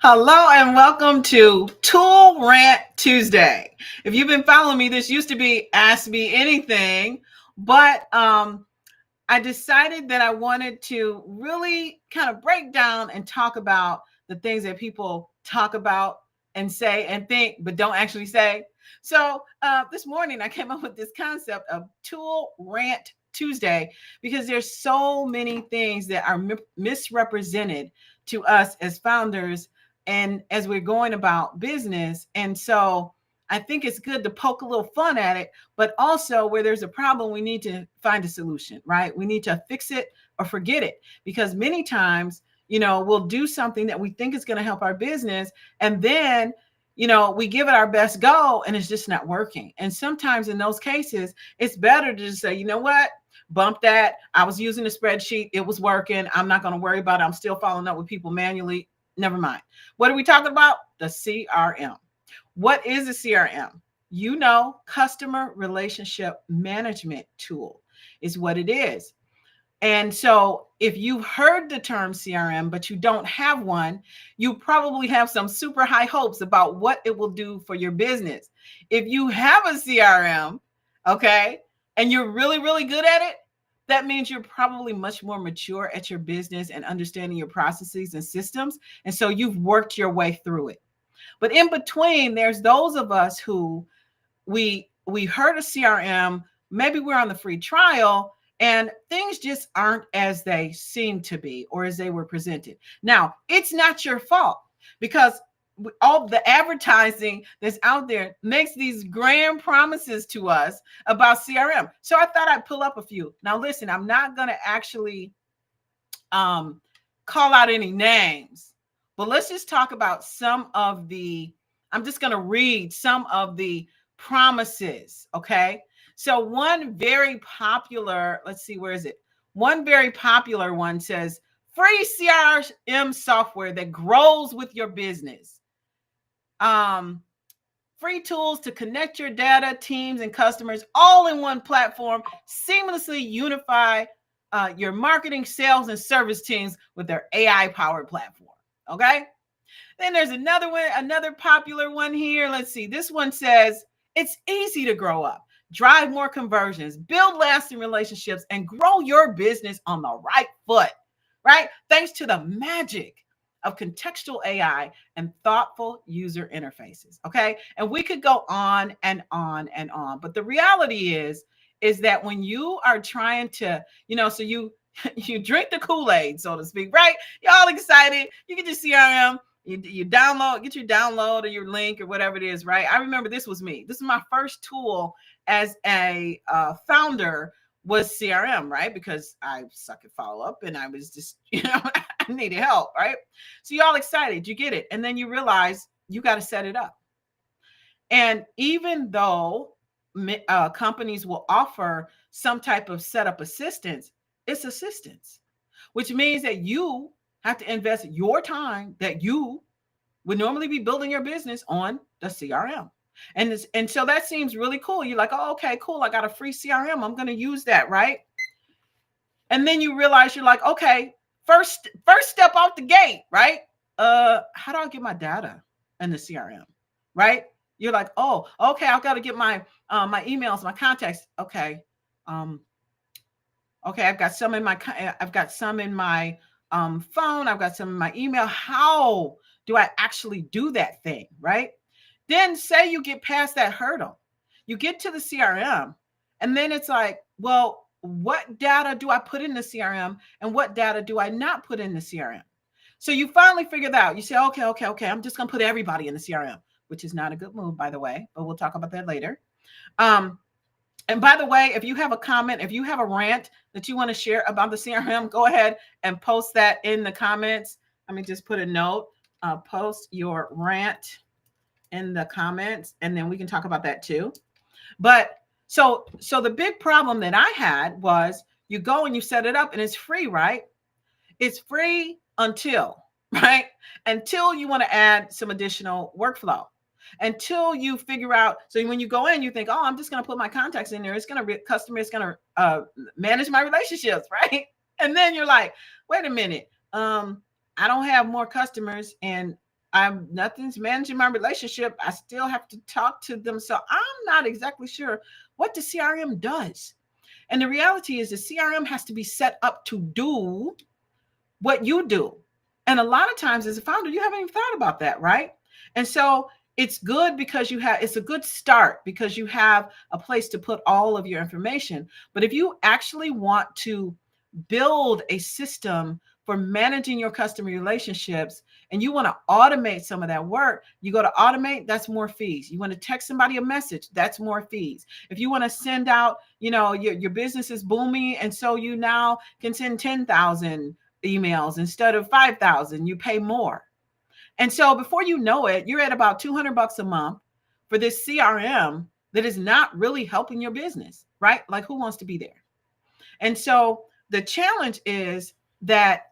Hello and welcome to Tool Rant Tuesday. If you've been following me, this used to be Ask Me Anything, but I decided that I wanted to really kind of break down and talk about the things that people talk about and say and think, but don't actually say. So this morning I came up with this concept of Tool Rant Tuesday because there's so many things that are misrepresented to us as founders and as we're going about business. And so I think it's good to poke a little fun at it, but also where there's a problem, we need to find a solution, right? We need to fix it or forget it because many times, we'll do something that we think is going to help our business. And then, we give it our best go and it's just not working. And sometimes in those cases, it's better to just say, you know what? Bump that. I was using a spreadsheet. It was working. I'm not going to worry about it. I'm still following up with people manually. Never mind. What are we talking about? The CRM. What is a CRM? Customer relationship management tool is what it is. And so if you've heard the term CRM, but you don't have one, you probably have some super high hopes about what it will do for your business. If you have a CRM, okay, and you're really, really good at it, that means you're probably much more mature at your business and understanding your processes and systems. And so you've worked your way through it. But in between, there's those of us who we heard a CRM, maybe we're on the free trial, and things just aren't as they seem to be or as they were presented. Now, it's not your fault because all the advertising that's out there makes these grand promises to us about CRM. So I thought I'd pull up a few. Now, listen, I'm not going to actually call out any names, but let's just talk about I'm just going to read some of the promises. Okay. So one very popular, let's see, where is it? One very popular one says free CRM software that grows with your business. Free tools to connect your data, teams, and customers all in one platform, seamlessly unify your marketing, sales, and service teams with their AI-powered platform. Okay. Then there's another one, another popular one here. Let's see. This one says it's easy to grow up, drive more conversions, build lasting relationships, and grow your business on the right foot, right? Thanks to the magic of contextual AI and thoughtful user interfaces. Okay. And we could go on and on and on. But the reality is that when you are trying to, so you drink the Kool-Aid, so to speak, right? You're all excited. You get your CRM, you download, get your download or your link or whatever it is, right? I remember this was me. This is my first tool as a founder was CRM, right? Because I suck at follow up and I was just, I needed help, right? So you're all excited, you get it. And then you realize you got to set it up. And even though companies will offer some type of setup assistance, it's assistance, which means that you have to invest your time that you would normally be building your business on the CRM. And so that seems really cool. You're like, oh, okay, cool. I got a free CRM. I'm going to use that, right? And then you realize you're like, okay, first step off the gate, right? How do I get my data in the CRM, right? You're like, oh, okay, I've got to get my my emails, my contacts. Okay, okay, I've got some in my phone. I've got some in my email. How do I actually do that thing, right? Then say you get past that hurdle, you get to the CRM, and then it's like, well, what data do I put in the CRM and what data do I not put in the CRM? So you finally figure that out. You say, okay, I'm just going to put everybody in the CRM, which is not a good move, by the way, but we'll talk about that later. And by the way, if you have a comment, if you have a rant that you want to share about the CRM, go ahead and post that in the comments. Let me just put a note, post your rant in the comments, and then we can talk about that too. But so the big problem that I had was you go and you set it up and it's free, right? It's free until, right? Until you want to add some additional workflow. Until you figure out, so when you go in, you think, oh, I'm just going to put my contacts in there. It's going to be customer, it's going to manage my relationships, right? And then you're like, wait a minute, I don't have more customers and Nothing's managing my relationship. I still have to talk to them. So I'm not exactly sure what the CRM does. And the reality is the CRM has to be set up to do what you do. And a lot of times as a founder, you haven't even thought about that, right? And so it's good because it's a good start because you have a place to put all of your information. But if you actually want to build a system for managing your customer relationships and you want to automate some of that work, you go to automate, that's more fees. You want to text somebody a message, that's more fees. If you want to send out, your business is booming and so you now can send 10,000 emails instead of 5,000, you pay more. And so before you know it, you're at about $200 a month for this CRM that is not really helping your business, right? Like who wants to be there? And so the challenge is that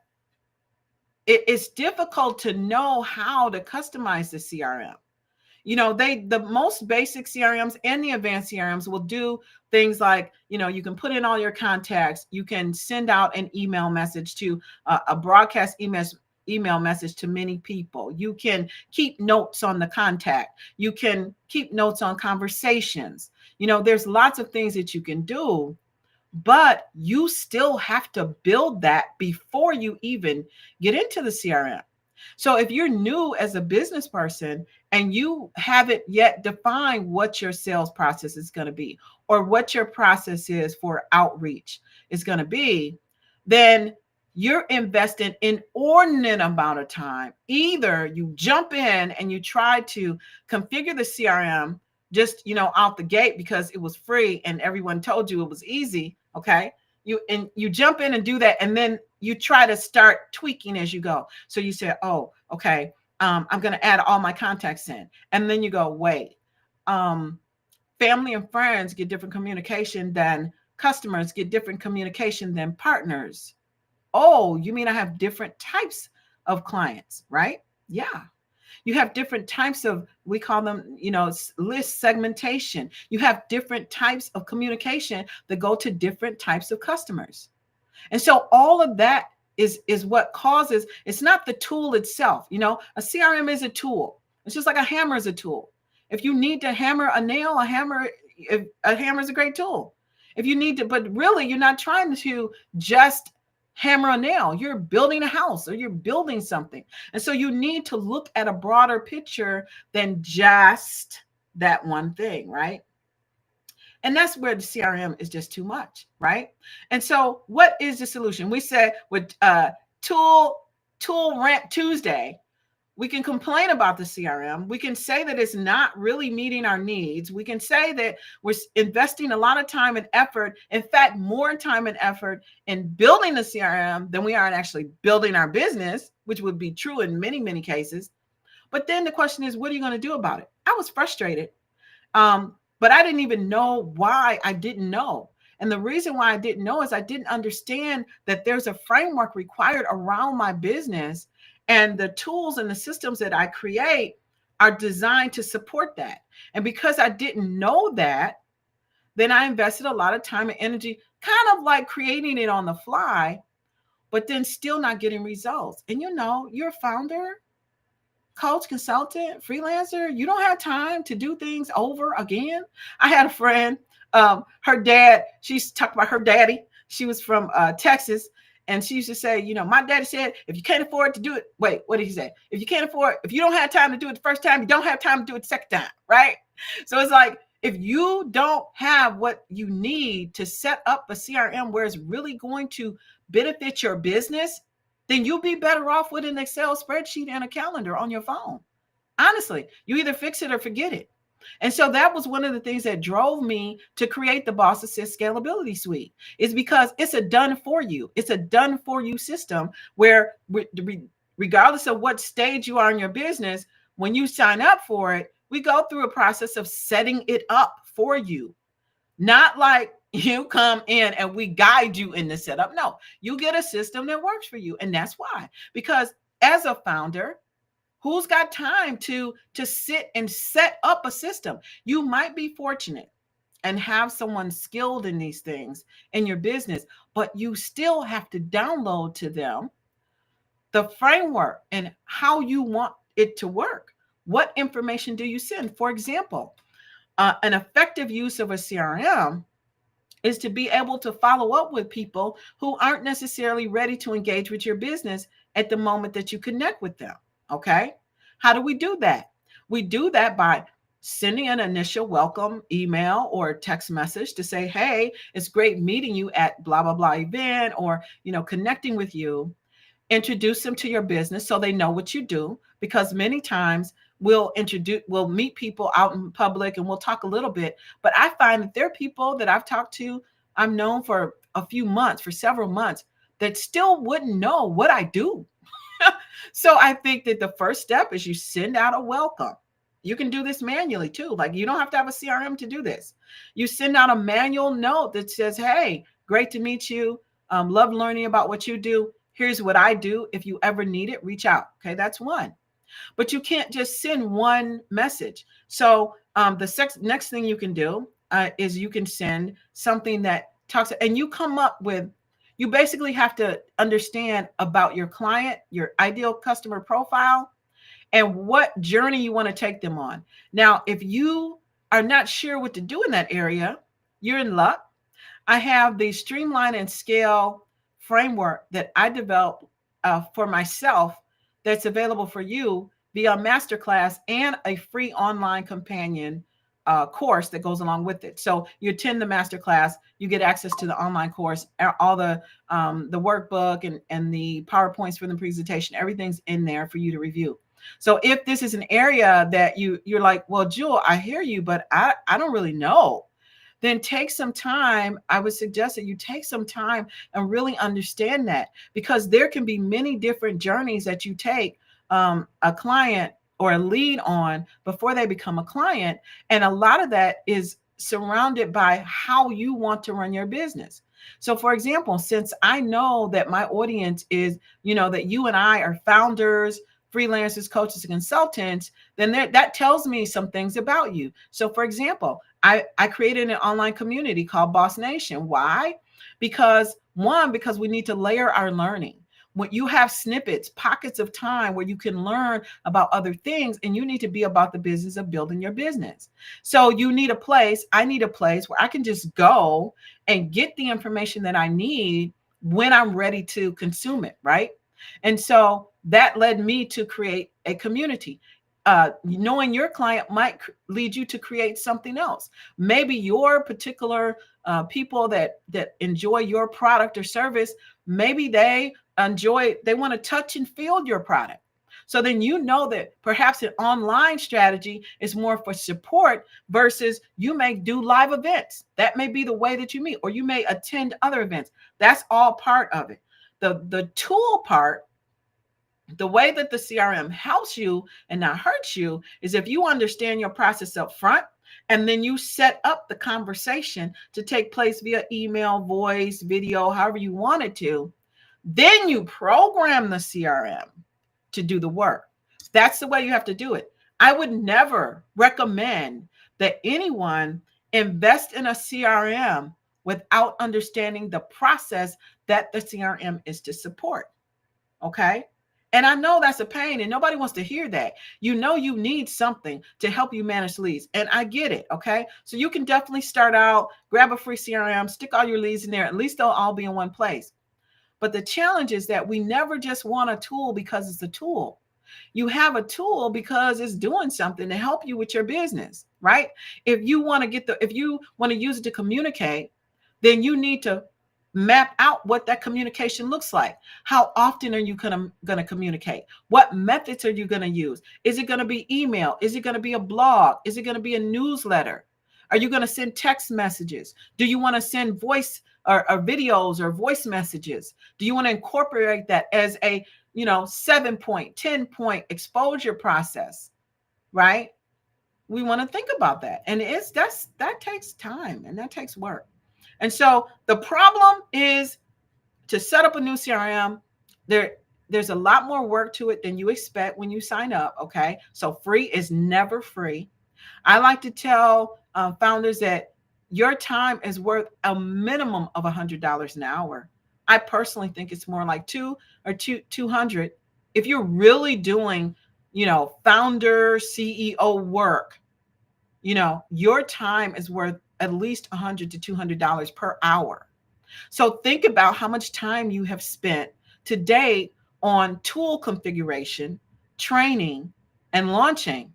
it's difficult to know how to customize the CRM. The most basic CRMs and the advanced CRMs will do things like, you can put in all your contacts, you can send out an email message to a broadcast email message to many people. You can keep notes on the contact. You can keep notes on conversations. There's lots of things that you can do, but you still have to build that before you even get into the CRM. So if you're new as a business person and you haven't yet defined what your sales process is going to be or what your process is for outreach is going to be, then you're investing an inordinate amount of time. Either you jump in and you try to configure the CRM just, out the gate because it was free and everyone told you it was easy. Okay. You jump in and do that. And then you try to start tweaking as you go. So you say, oh, okay, I'm going to add all my contacts in. And then you go, wait, family and friends get different communication than customers, get different communication than partners. Oh, you mean I have different types of clients, right? Yeah. You have different types of, we call them, list segmentation. You have different types of communication that go to different types of customers. And so all of that is what causes, it's not the tool itself. A CRM is a tool. It's just like a hammer is a tool. If you need to hammer a nail, a hammer is a great tool. If you need to, but really you're not trying to just hammer a nail. You're building a house or you're building something. And so you need to look at a broader picture than just that one thing, right? And that's where the CRM is just too much, right? And so what is the solution? We said with Tool Rant Tuesday, we can complain about the CRM. We can say that it's not really meeting our needs. We can say that we're investing a lot of time and effort, in fact, more time and effort in building the CRM than we are in actually building our business, which would be true in many, many cases. But then the question is, what are you going to do about it? I was frustrated. But I didn't even know why I didn't know. And the reason why I didn't know is I didn't understand that there's a framework required around my business. And the tools and the systems that I create are designed to support that. And because I didn't know that, then I invested a lot of time and energy, kind of like creating it on the fly, but then still not getting results. And you're a founder, coach, consultant, freelancer. You don't have time to do things over again. I had a friend, her dad, she's talked about her daddy. She was from Texas. And she used to say, my daddy said, if you can't afford to do it, wait, what did he say? If you don't have time to do it the first time, you don't have time to do it the second time, right? So it's like, if you don't have what you need to set up a CRM where it's really going to benefit your business, then you'll be better off with an Excel spreadsheet and a calendar on your phone. Honestly, you either fix it or forget it. And so that was one of the things that drove me to create the Boss Assist Scalability Suite, is because it's a done for you. It's a done for you system where regardless of what stage you are in your business, when you sign up for it, we go through a process of setting it up for you. Not like you come in and we guide you in the setup. No, you get a system that works for you. And that's why, because as a founder, who's got time to sit and set up a system? You might be fortunate and have someone skilled in these things in your business, but you still have to download to them the framework and how you want it to work? What information do you send? For example, an effective use of a CRM is to be able to follow up with people who aren't necessarily ready to engage with your business at the moment that you connect with them. Okay. How do we do that? We do that by sending an initial welcome email or text message to say, hey, it's great meeting you at blah, blah, blah event, or, connecting with you. Introduce them to your business so they know what you do, because many times we'll meet people out in public and we'll talk a little bit, but I find that there are people that I've talked to, I've known for a few months, for several months, that still wouldn't know what I do. So I think that the first step is you send out a welcome. You can do this manually too. Like, you don't have to have a CRM to do this. You send out a manual note that says, hey, great to meet you. Love learning about what you do. Here's what I do. If you ever need it, reach out. Okay, that's one. But you can't just send one message. So next thing you can do is you can send something that talks, and you basically have to understand about your client, your ideal customer profile, and what journey you want to take them on. Now, if you are not sure what to do in that area, you're in luck. I have the Streamline and Scale framework that I developed for myself, that's available for you via masterclass and a free online companion course that goes along with it. So you attend the masterclass, you get access to the online course, all the workbook and the PowerPoints for the presentation. Everything's in there for you to review. So if this is an area that you're like, well, Juhl, I hear you, but I don't really know, then take some time. I would suggest that you take some time and really understand that, because there can be many different journeys that you take a client or a lead on before they become a client. And a lot of that is surrounded by how you want to run your business. So for example, since I know that my audience is, that you and I are founders, freelancers, coaches, and consultants, then that tells me some things about you. So for example, I created an online community called Boss Nation. Why? Because we need to layer our learning. When you have snippets, pockets of time where you can learn about other things, and you need to be about the business of building your business. So you need a place, I need a place where I can just go and get the information that I need when I'm ready to consume it, right? And so that led me to create a community. Knowing your client might lead you to create something else. Maybe your particular people that enjoy your product or service, maybe they want to touch and feel your product. So then that perhaps an online strategy is more for support, versus you may do live events. That may be the way that you meet, or you may attend other events. That's all part of it. The tool part, the way that the CRM helps you and not hurts you, is if you understand your process up front, and then you set up the conversation to take place via email, voice, video, however you want it to, then you program the CRM to do the work. That's the way you have to do it. I would never recommend that anyone invest in a CRM without understanding the process that the CRM is to support. Okay? And I know that's a pain, and nobody wants to hear that. You need something to help you manage leads. And I get it. Okay. So you can definitely start out, grab a free CRM, stick all your leads in there. At least they'll all be in one place. But the challenge is that we never just want a tool because it's a tool. You have a tool because it's doing something to help you with your business, right? If you want to use it to communicate, then you need to map out what that communication looks like. How often are you going to communicate? What methods are you going to use? Is it going to be email? Is it going to be a blog? Is it going to be a newsletter? Are you going to send text messages? Do you want to send voice or videos or voice messages? Do you want to incorporate that as a 7-point, 10-point exposure process, right? We want to think about that. And that takes time, and that takes work. And so the problem is, to set up a new CRM, there's a lot more work to it than you expect when you sign up. Okay. So free is never free. I like to tell founders that your time is worth a minimum of $100 an hour. I personally think it's more like $200 if you're really doing founder, CEO work, your time is worth at least $100 to $200 per hour. So think about how much time you have spent to date on tool configuration, training, and launching.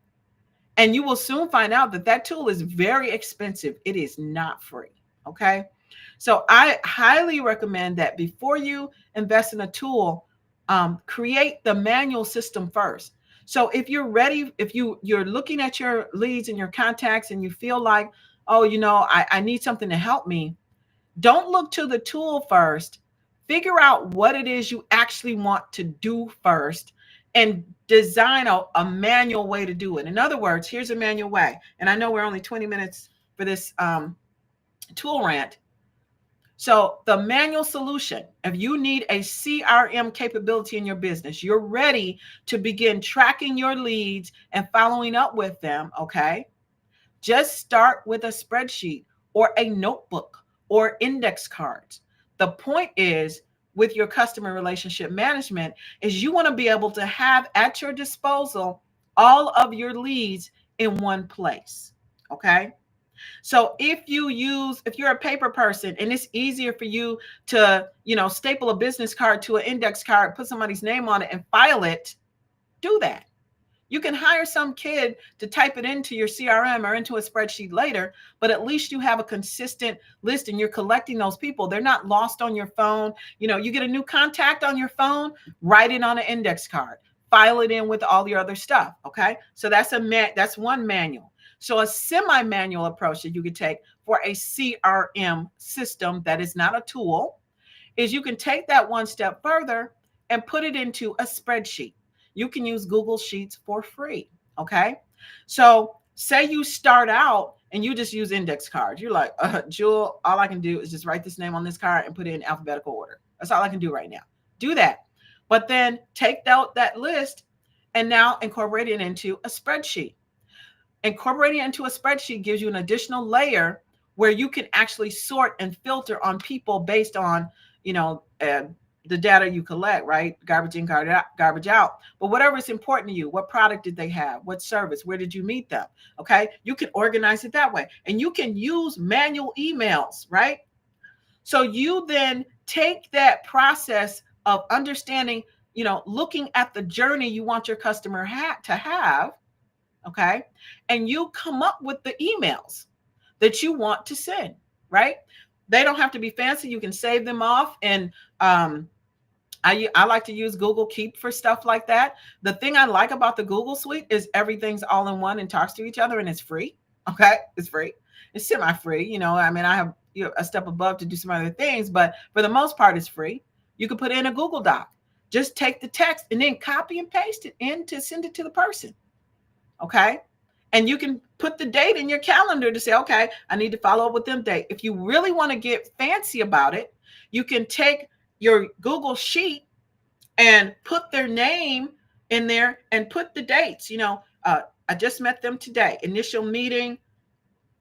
And you will soon find out that that tool is very expensive. It is not free. Okay. So I highly recommend that before you invest in a tool, create the manual system first. So if you're ready, if you're looking at your leads and your contacts and you feel like, oh, I need something to help me, don't look to the tool first. Figure out what it is you actually want to do first and design a manual way to do it. In other words, here's a manual way. And I know we're only 20 minutes for this tool rant. So the manual solution, if you need a CRM capability in your business, you're ready to begin tracking your leads and following up with them, okay? Just start with a spreadsheet or a notebook or index cards. The point is, with your customer relationship management, is you want to be able to have at your disposal all of your leads in one place. Okay. So if you're a paper person and it's easier for you to, staple a business card to an index card, put somebody's name on it and file it, do that. You can hire some kid to type it into your CRM or into a spreadsheet later, but at least you have a consistent list and you're collecting those people. They're not lost on your phone. You get a new contact on your phone, write it on an index card, file it in with all your other stuff. Okay. So that's one manual. So a semi-manual approach that you could take for a CRM system that is not a tool is you can take that one step further and put it into a spreadsheet. You can use Google Sheets for free. Okay. So say you start out and you just use index cards. You're like, Juhl, all I can do is just write this name on this card and put it in alphabetical order. That's all I can do right now. Do that. But then take out that list and now incorporate it into a spreadsheet. Incorporating it into a spreadsheet gives you an additional layer where you can actually sort and filter on people based on, the data you collect, right? Garbage in, garbage out. But whatever is important to you, what product did they have? What service? Where did you meet them? Okay. You can organize it that way. And you can use manual emails, right? So you then take that process of understanding, looking at the journey you want your customer to have, okay? And you come up with the emails that you want to send, right? They don't have to be fancy. You can save them off. And I like to use Google Keep for stuff like that. The thing I like about the Google Suite is everything's all in one and talks to each other and it's free. Okay. It's free. It's semi-free. I have a step above to do some other things, but for the most part, it's free. You can put it in a Google Doc. Just take the text and then copy and paste it in to send it to the person. Okay. And you can put the date in your calendar to say, okay, I need to follow up with them date. If you really want to get fancy about it, you can take your Google Sheet and put their name in there and put the dates. I just met them today. Initial meeting,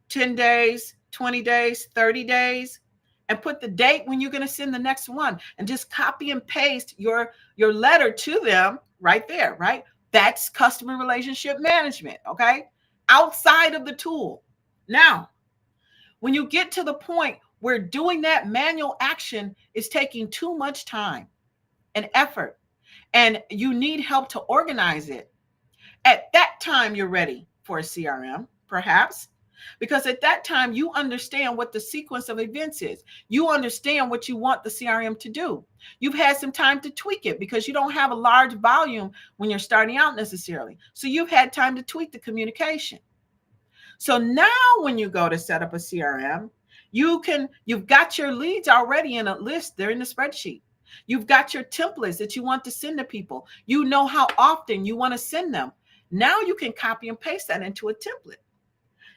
10 days, 20 days, 30 days, and put the date when you're going to send the next one and just copy and paste your letter to them right there, right? That's customer relationship management, okay? Outside of the tool. Now, when you get to the point where doing that manual action is taking too much time and effort, and you need help to organize it, at that time you're ready for a CRM, perhaps, because at that time you understand what the sequence of events is. You understand what you want the CRM to do. You've had some time to tweak it because you don't have a large volume when you're starting out necessarily. So you've had time to tweak the communication. So now when you go to set up a CRM, you've got your leads already in a list. They're in the spreadsheet. You've got your templates that you want to send to people. You know how often you want to send them. Now you can copy and paste that into a template.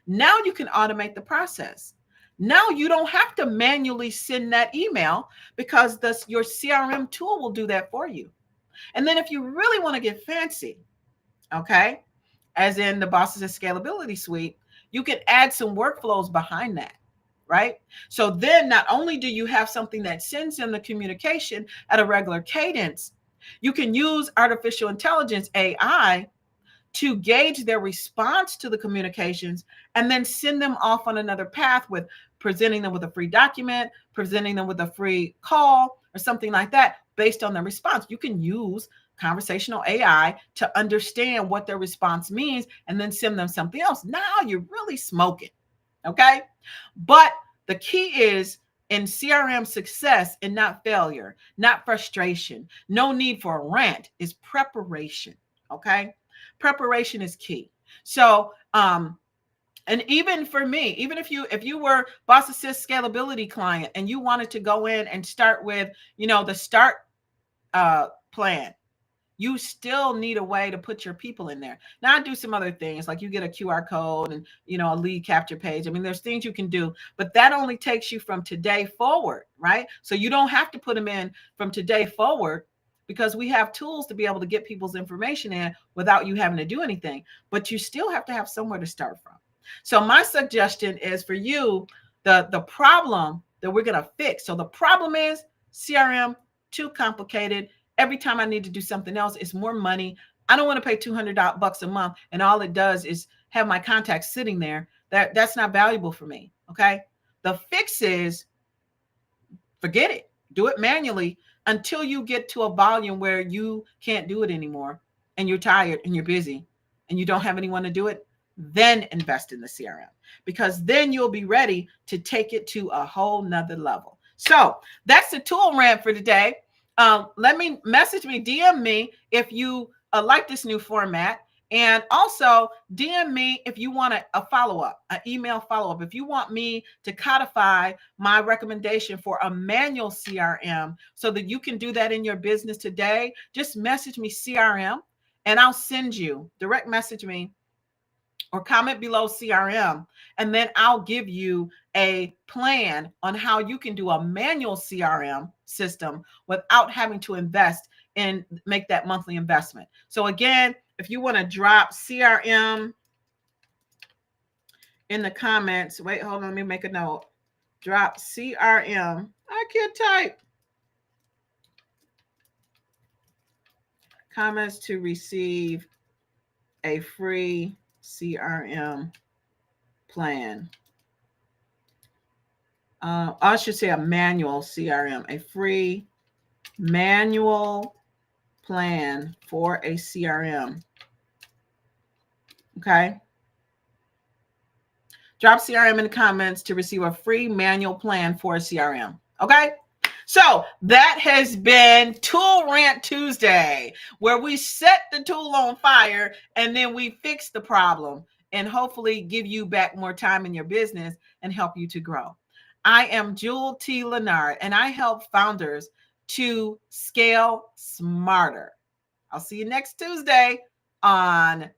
Now you can automate the process. Now you don't have to manually send that email because your CRM tool will do that for you. And then if you really want to get fancy, okay, as in the Bosses and Scalability Suite, you can add some workflows behind that, right? So then not only do you have something that sends them the communication at a regular cadence, you can use artificial intelligence, AI, to gauge their response to the communications and then send them off on another path with presenting them with a free document, presenting them with a free call or something like that based on their response. You can use conversational AI to understand what their response means and then send them something else. Now you're really smoking. Okay. But the key is in CRM success and not failure, not frustration, no need for a rant, is preparation. Okay. Preparation is key. So, and even for me, even if you were Boss Assist Scalability client and you wanted to go in and start with, the start plan, you still need a way to put your people in there. Now, I do some other things, like you get a QR code and, a lead capture page. I mean, there's things you can do, but that only takes you from today forward, right? So you don't have to put them in from today forward, because we have tools to be able to get people's information in without you having to do anything, but you still have to have somewhere to start from. So my suggestion is for you, the problem that we're going to fix. So the problem is CRM, too complicated. Every time I need to do something else, it's more money. I don't want to pay $200 a month, and all it does is have my contacts sitting there. That's not valuable for me. Okay. The fix is forget it. Do it manually until you get to a volume where you can't do it anymore and you're tired and you're busy and you don't have anyone to do it. Then invest in the CRM, because then you'll be ready to take it to a whole nother level. So that's the tool rant for today. Let me message me, DM me if you like this new format. And also DM me if you want a follow-up, an email follow-up. If you want me to codify my recommendation for a manual CRM so that you can do that in your business today, just message me CRM and I'll send you, direct message me or comment below CRM. And then I'll give you a plan on how you can do a manual CRM system without having to invest and make that monthly investment. So again, if you want to drop CRM in the comments, wait, hold on, let me make a note. Drop CRM. I can't type. Comments to receive a free CRM plan. I should say a manual CRM, a free manual plan for a CRM. Okay. Drop CRM in the comments to receive a free manual plan for a CRM. Okay. So that has been Tool Rant Tuesday, where we set the tool on fire and then we fix the problem and hopefully give you back more time in your business and help you to grow. I am Juhl T. Lenard, and I help founders to scale smarter. I'll see you next Tuesday on,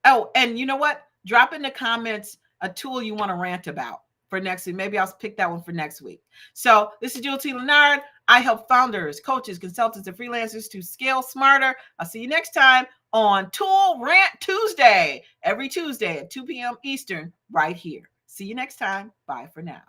and you know what? Drop in the comments a tool you want to rant about for next week. Maybe I'll pick that one for next week. So this is Juhl T. Lenard. I help founders, coaches, consultants, and freelancers to scale smarter. I'll see you next time on Tool Rant Tuesday, every Tuesday at 2 p.m. Eastern, right here. See you next time. Bye for now.